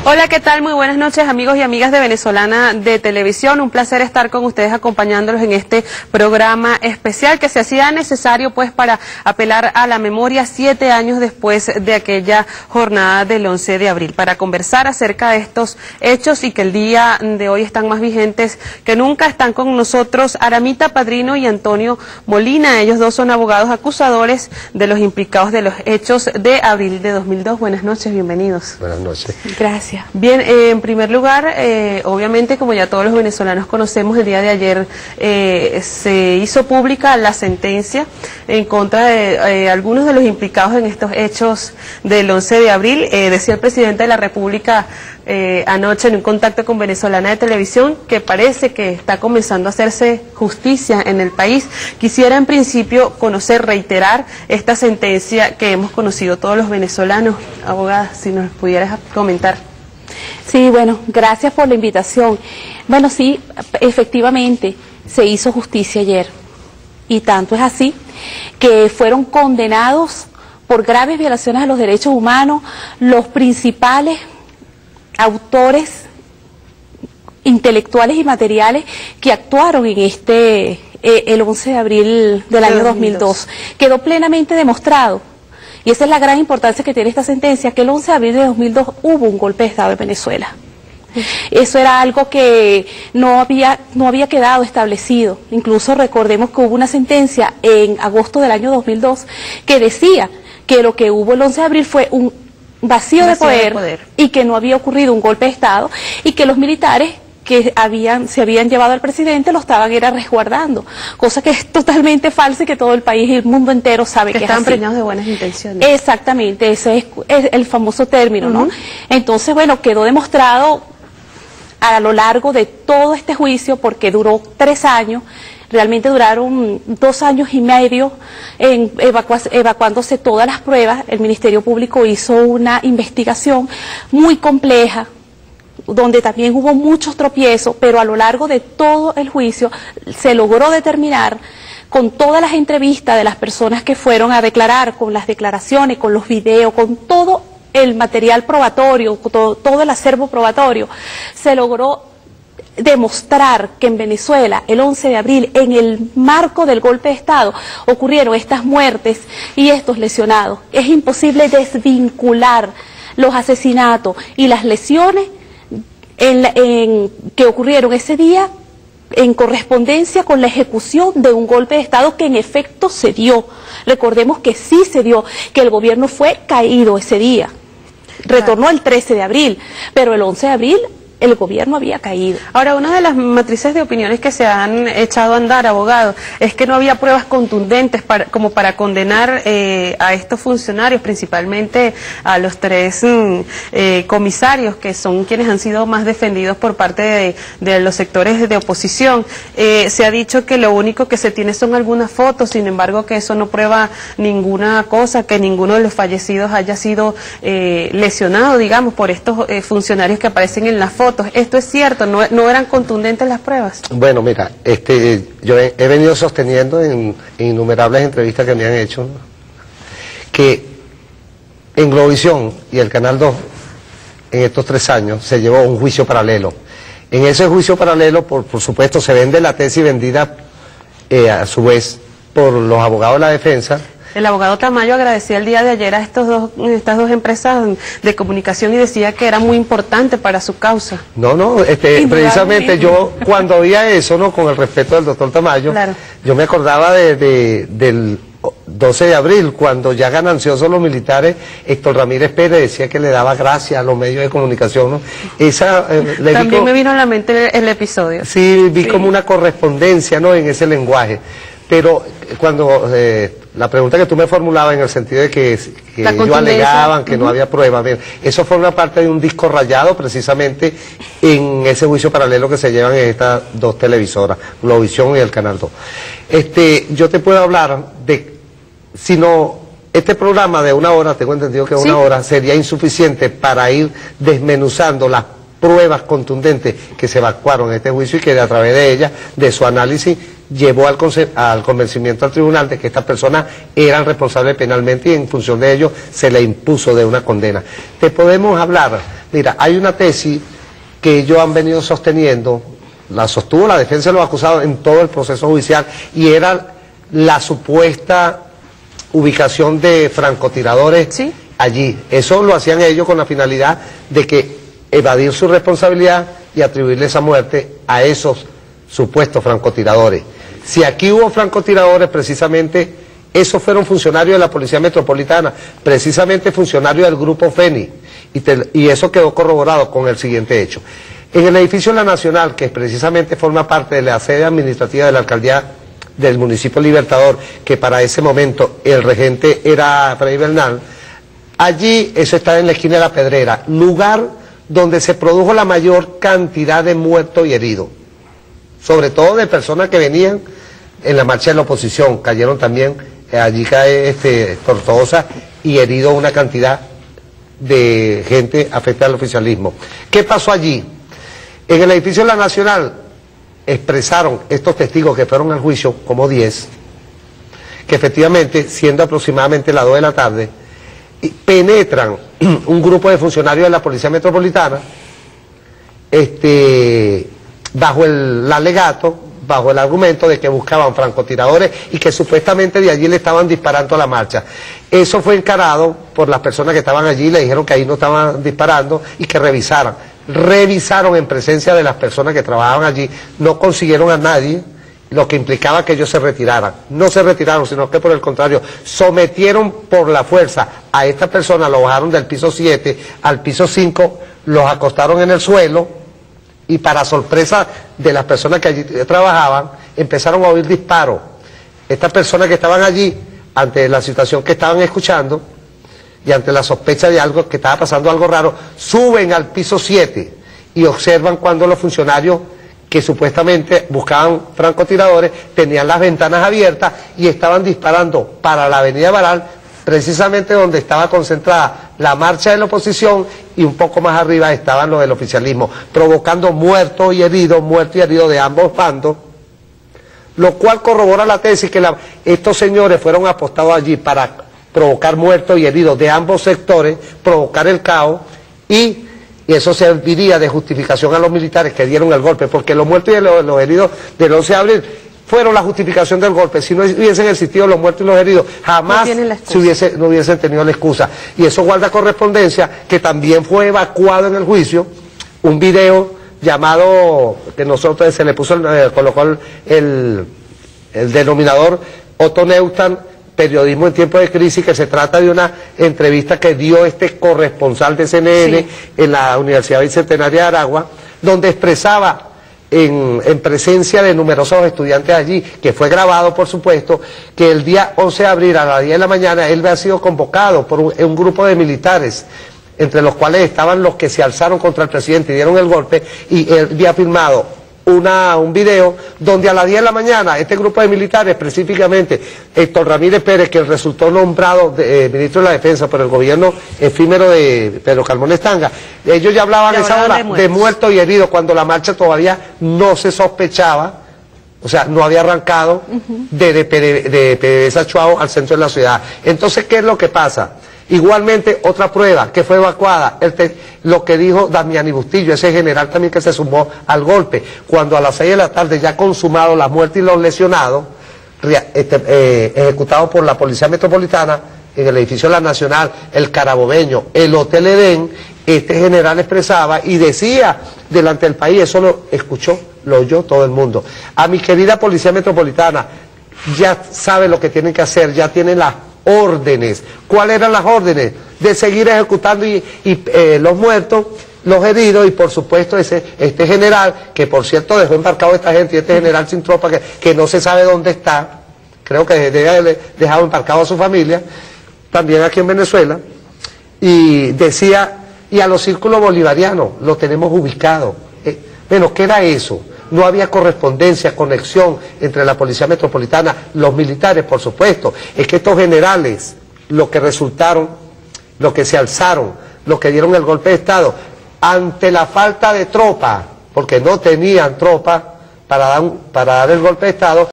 Hola, ¿qué tal? Muy buenas noches, amigos y amigas de Venezolana de Televisión. Un placer estar con ustedes acompañándolos en este programa especial que se hacía necesario pues para apelar a la memoria 7 años después de aquella jornada del 11 de abril, para conversar acerca de estos hechos y que el día de hoy están más vigentes que nunca. Están con nosotros Aramita Padrino y Antonio Molina. Ellos dos son abogados acusadores de los implicados de los hechos de abril de 2002. Buenas noches, bienvenidos. Buenas noches. Gracias. Bien, en primer lugar, obviamente, como ya todos los venezolanos conocemos, el día de ayer se hizo pública la sentencia en contra de algunos de los implicados en estos hechos del 11 de abril. Decía el presidente de la República anoche en un contacto con Venezolana de Televisión que parece que está comenzando a hacerse justicia en el país. Quisiera en principio reiterar esta sentencia que hemos conocido todos los venezolanos. Abogada, si nos pudieras comentar. Sí, bueno, gracias por la invitación. Bueno, sí, efectivamente, se hizo justicia ayer. Y tanto es así que fueron condenados por graves violaciones a los derechos humanos los principales autores intelectuales y materiales que actuaron en el 11 de abril del año 2002. Quedó plenamente demostrado. Y esa es la gran importancia que tiene esta sentencia, que el 11 de abril de 2002 hubo un golpe de Estado en Venezuela. Eso era algo que no había quedado establecido. Incluso recordemos que hubo una sentencia en agosto del año 2002 que decía que lo que hubo el 11 de abril fue un vacío de poder y que no había ocurrido un golpe de Estado y que los militares que se habían llevado al presidente lo estaban resguardando, cosa que es totalmente falsa y que todo el país y el mundo entero sabe que es así. Están preñados de buenas intenciones. Exactamente, ese es el famoso término, ¿no? Entonces, bueno, quedó demostrado a lo largo de todo este juicio, porque duró 3 años, realmente duraron 2 años y medio en evacuándose todas las pruebas. El Ministerio Público hizo una investigación muy compleja, donde también hubo muchos tropiezos, pero a lo largo de todo el juicio se logró determinar, con todas las entrevistas de las personas que fueron a declarar, con las declaraciones, con los videos, con todo el material probatorio, todo el acervo probatorio, se logró demostrar que en Venezuela el 11 de abril, en el marco del golpe de Estado, ocurrieron estas muertes y estos lesionados. Es imposible desvincular los asesinatos y las lesiones que ocurrieron ese día en correspondencia con la ejecución de un golpe de Estado que en efecto se dio. Recordemos que sí se dio, que el gobierno fue caído ese día, retornó el 13 de abril, pero el 11 de abril el gobierno había caído. Ahora, una de las matrices de opiniones que se han echado a andar, abogado, es que no había pruebas contundentes como para condenar a estos funcionarios, principalmente a los 3 comisarios, que son quienes han sido más defendidos por parte de los sectores de oposición. Se ha dicho que lo único que se tiene son algunas fotos, sin embargo que eso no prueba ninguna cosa, que ninguno de los fallecidos haya sido lesionado, digamos, por estos funcionarios que aparecen en las fotos. ¿Esto es cierto? ¿No eran contundentes las pruebas? Bueno, mira, yo he venido sosteniendo en innumerables entrevistas que me han hecho, ¿no?, que en Globovisión y el Canal 2, en estos 3 años, se llevó un juicio paralelo. En ese juicio paralelo, por supuesto, se vende la tesis vendida a su vez por los abogados de la defensa. El abogado Tamayo agradecía el día de ayer a estas dos empresas de comunicación y decía que era muy importante para su causa. No, precisamente yo cuando oía eso, ¿no?, con el respeto del doctor Tamayo, claro, yo me acordaba del 12 de abril, cuando ya gananciosos los militares, Héctor Ramírez Pérez decía que le daba gracias a los medios de comunicación, ¿no? También me vino a la mente el episodio. Sí, vi como una correspondencia, ¿no?, en ese lenguaje. Pero cuando la pregunta que tú me formulabas en el sentido de que ellos alegaban que no había pruebas, eso forma parte de un disco rayado precisamente en ese juicio paralelo que se llevan en estas 2 televisoras, Globovisión y el Canal 2. Yo te puedo hablar de, si no, este programa de 1 hora, tengo entendido que 1 hora sería insuficiente para ir desmenuzando las pruebas contundentes que se evacuaron en este juicio y que a través de ellas, de su análisis, llevó al convencimiento al tribunal de que estas personas eran responsables penalmente y en función de ello se le impuso de una condena. Te podemos hablar, mira, hay una tesis que ellos han venido sosteniendo, la sostuvo la defensa de los acusados en todo el proceso judicial, y era la supuesta ubicación de francotiradores. ¿Sí? Allí. Eso lo hacían ellos con la finalidad de que evadir su responsabilidad y atribuirle esa muerte a esos supuestos francotiradores. Si aquí hubo francotiradores, precisamente esos fueron funcionarios de la Policía Metropolitana, precisamente funcionarios del Grupo Fénix, y eso quedó corroborado con el siguiente hecho. En el edificio de la Nacional, que precisamente forma parte de la sede administrativa de la alcaldía del municipio Libertador, que para ese momento el regente era Freddy Bernal, allí, eso está en la esquina de La Pedrera, lugar donde se produjo la mayor cantidad de muertos y heridos, sobre todo de personas que venían en la marcha de la oposición. Cayeron también, allí cae Tortosa, y herido una cantidad de gente afectada al oficialismo. ¿Qué pasó allí? En el edificio de la Nacional expresaron estos testigos que fueron al juicio, como 10, que efectivamente, siendo aproximadamente las 2 de la tarde, penetran un grupo de funcionarios de la Policía Metropolitana, bajo el alegato, bajo el argumento de que buscaban francotiradores y que supuestamente de allí le estaban disparando a la marcha. Eso fue encarado por las personas que estaban allí, le dijeron que ahí no estaban disparando y que revisaran. Revisaron en presencia de las personas que trabajaban allí, no consiguieron a nadie, lo que implicaba que ellos se retiraran. No se retiraron, sino que por el contrario, sometieron por la fuerza a estas personas, lo bajaron del piso 7 al piso 5, los acostaron en el suelo, y para sorpresa de las personas que allí trabajaban, empezaron a oír disparos. Estas personas que estaban allí, ante la situación que estaban escuchando, y ante la sospecha de algo, que estaba pasando algo raro, suben al piso 7 y observan cuando los funcionarios que supuestamente buscaban francotiradores tenían las ventanas abiertas y estaban disparando para la avenida Baral, precisamente donde estaba concentrada la marcha de la oposición, y un poco más arriba estaban los del oficialismo, provocando muertos y heridos de ambos bandos, lo cual corrobora la tesis que estos señores fueron apostados allí para provocar muertos y heridos de ambos sectores, provocar el caos, y eso serviría de justificación a los militares que dieron el golpe, porque los muertos y los heridos del 11 de abril fueron la justificación del golpe. Si no hubiesen existido los muertos y los heridos, jamás no hubiesen tenido la excusa. Y eso guarda correspondencia, que también fue evacuado en el juicio, un video llamado, que nosotros se le puso, colocó el denominador Otto Neustan, periodismo en tiempos de crisis, que se trata de una entrevista que dio este corresponsal de CNN en la Universidad Bicentenaria de Aragua, donde expresaba en presencia de numerosos estudiantes allí, que fue grabado por supuesto, que el día 11 de abril a las 10 de la mañana él había sido convocado por un grupo de militares, entre los cuales estaban los que se alzaron contra el presidente y dieron el golpe, y él había filmado un video donde a las 10 de la mañana este grupo de militares, específicamente Héctor Ramírez Pérez, que resultó nombrado ministro de la Defensa por el gobierno efímero de Pedro Carmona Estanga, ellos ya hablaban a esa hora de muertos y heridos, cuando la marcha todavía no se sospechaba, o sea, no había arrancado de PDVSA Chuao al centro de la ciudad. Entonces, ¿qué es lo que pasa? Igualmente, otra prueba que fue evacuada, lo que dijo Damiani Bustillo, ese general también que se sumó al golpe, cuando a las 6 de la tarde ya consumado las muertes y los lesionados, ejecutados por la Policía Metropolitana, en el edificio de la Nacional, el Carabobeño, el Hotel Edén, este general expresaba y decía delante del país, eso lo escuchó, lo oyó todo el mundo: a mi querida Policía Metropolitana, ya sabe lo que tienen que hacer, ya tienen las órdenes. ¿Cuáles eran las órdenes? De seguir ejecutando los muertos, los heridos, y por supuesto este general, que por cierto dejó embarcado a esta gente, y este general sin tropa que no se sabe dónde está, creo que debe haber dejado embarcado a su familia, también aquí en Venezuela, y decía, y a los círculos bolivarianos los tenemos ubicados. Bueno, ¿qué era eso? No había correspondencia, conexión entre la Policía Metropolitana, los militares, por supuesto. Es que estos generales, los que resultaron, los que se alzaron, los que dieron el golpe de Estado, ante la falta de tropa, porque no tenían tropa para dar el golpe de Estado,